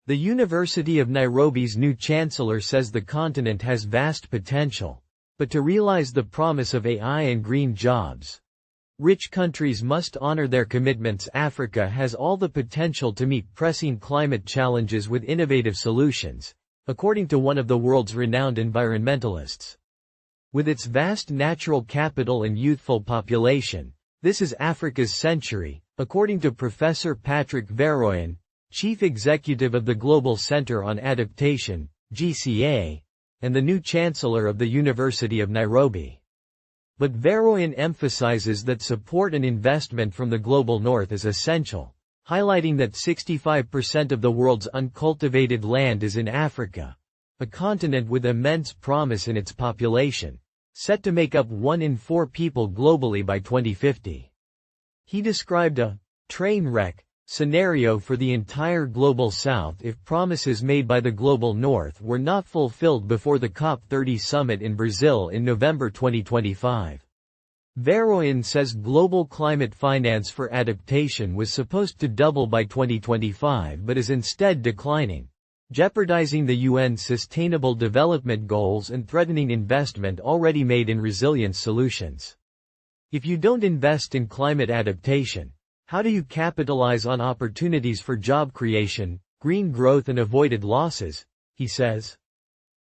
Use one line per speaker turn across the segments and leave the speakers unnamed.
The University of Nairobi's new chancellor says the continent has vast potential, but to realize the promise of AI and green jobs, rich countries must honor their commitments. Africa has all the potential to meet pressing climate challenges with innovative solutions, according to one of the world's renowned environmentalists. With its vast natural capital and youthful population, this is Africa's century, according to Professor Patrick Verkooijen, Chief Executive of the Global Center on Adaptation, GCA, and the new Chancellor of the University of Nairobi. But Verkooijen emphasizes that support and investment from the Global North is essential, highlighting that 65% of the world's uncultivated land is in Africa, a continent with immense promise in its population, set to make up 1 in 4 people globally by 2050. He described a train wreck scenario for the entire Global South if promises made by the Global North were not fulfilled before the COP30 summit in Brazil in November 2025. Verkooijen says global climate finance for adaptation was supposed to double by 2025 but is instead declining, jeopardizing the UN's Sustainable Development Goals and threatening investment already made in resilience solutions. If you don't invest in climate adaptation, how do you capitalize on opportunities for job creation, green growth and avoided losses? He says.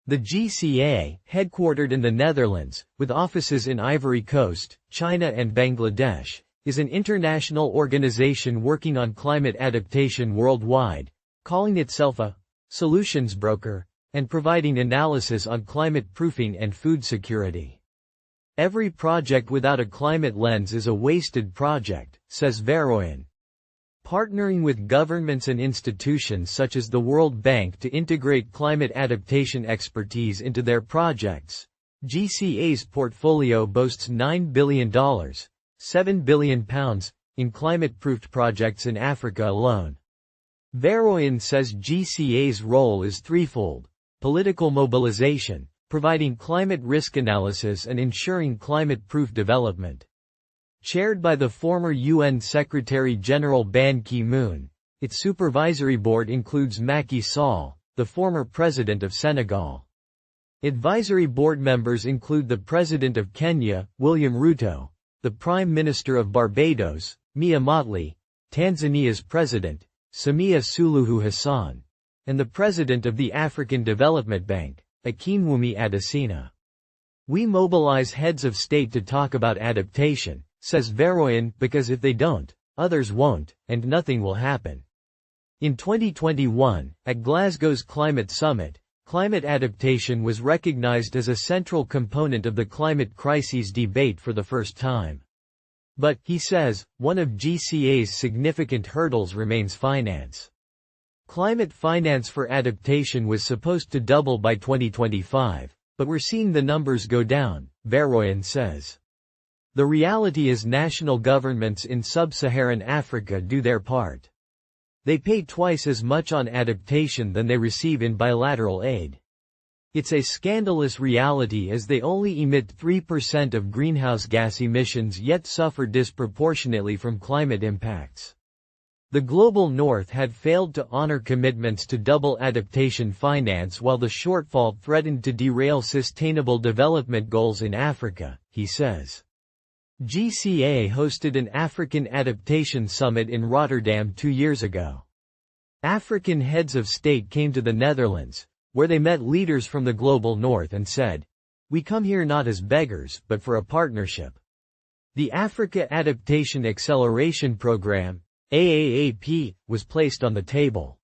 The GCA, headquartered in the Netherlands, with offices in Ivory Coast, China and Bangladesh, is an international organization working on climate adaptation worldwide, calling itself a solutions broker, and providing analysis on climate proofing and food security. Every project without a climate lens is a wasted project, says Verkooijen. Partnering with governments and institutions such as the World Bank to integrate climate adaptation expertise into their projects, GCA's portfolio boasts $9 billion, £7 billion, in climate-proofed projects in Africa alone. Verkooijen says GCA's role is threefold: political mobilization, providing climate risk analysis and ensuring climate-proof development. Chaired by the former UN Secretary-General Ban Ki-moon, its supervisory board includes Macky Sall, the former president of Senegal. Advisory board members include the President of Kenya, William Ruto, the Prime Minister of Barbados, Mia Mottley, Tanzania's President, Samia Suluhu Hassan, and the President of the African Development Bank, Akinwumi Adesina. We mobilize heads of state to talk about adaptation, says Verkooijen, because if they don't, others won't, and nothing will happen. In 2021, at Glasgow's Climate Summit, climate adaptation was recognized as a central component of the climate crises debate for the first time. But, he says, one of GCA's significant hurdles remains finance. Climate finance for adaptation was supposed to double by 2025, but we're seeing the numbers go down, Verkooijen says. The reality is national governments in sub-Saharan Africa do their part. They pay twice as much on adaptation than they receive in bilateral aid. It's a scandalous reality as they only emit 3% of greenhouse gas emissions yet suffer disproportionately from climate impacts. The Global North had failed to honor commitments to double adaptation finance while the shortfall threatened to derail sustainable development goals in Africa, he says. GCA hosted an African Adaptation Summit in Rotterdam 2 years ago. African heads of state came to the Netherlands, where they met leaders from the Global North and said, "We come here not as beggars, but for a partnership." The Africa Adaptation Acceleration Program, AAAP, was placed on the table.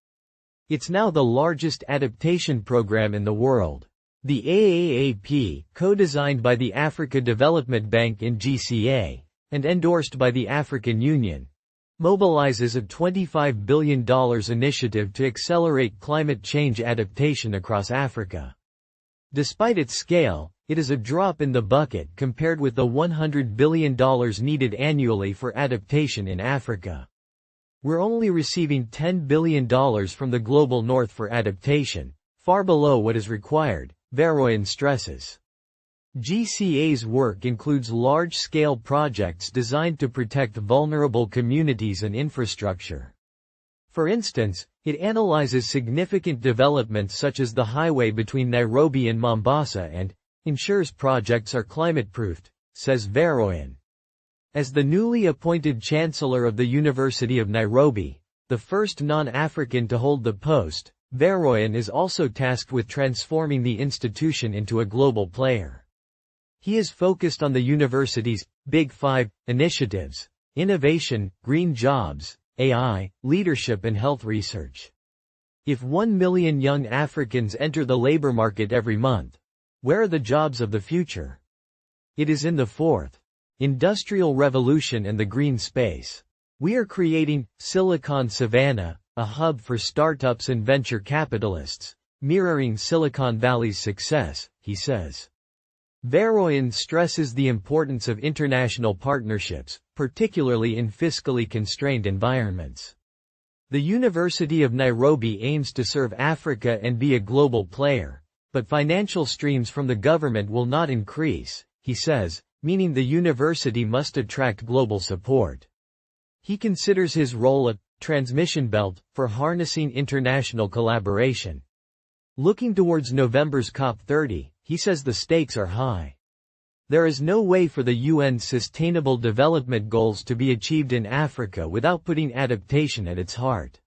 It's now the largest adaptation program in the world. The AAAP, co-designed by the Africa Development Bank and GCA, and endorsed by the African Union, mobilizes a $25 billion initiative to accelerate climate change adaptation across Africa. Despite its scale, it is a drop in the bucket compared with the $100 billion needed annually for adaptation in Africa. We're only receiving $10 billion from the Global North for adaptation, far below what is required, Verkooijen stresses. GCA's work includes large-scale projects designed to protect vulnerable communities and infrastructure. For instance, it analyzes significant developments such as the highway between Nairobi and Mombasa and ensures projects are climate-proofed, says Verkooijen. As the newly appointed Chancellor of the University of Nairobi, the first non-African to hold the post, Verkooijen is also tasked with transforming the institution into a global player. He is focused on the university's Big Five initiatives: innovation, green jobs, AI, leadership and health research. If 1 million young Africans enter the labor market every month, where are the jobs of the future? It is in the fourth industrial revolution and the green space. We are creating Silicon Savannah, a hub for startups and venture capitalists, mirroring Silicon Valley's success, he says. Verkooijen stresses the importance of international partnerships, particularly in fiscally constrained environments. The University of Nairobi aims to serve Africa and be a global player, but financial streams from the government will not increase, he says, meaning the university must attract global support. He considers his role a transmission belt for harnessing international collaboration. Looking towards November's COP30, he says the stakes are high. There is no way for the UN's Sustainable Development Goals to be achieved in Africa without putting adaptation at its heart.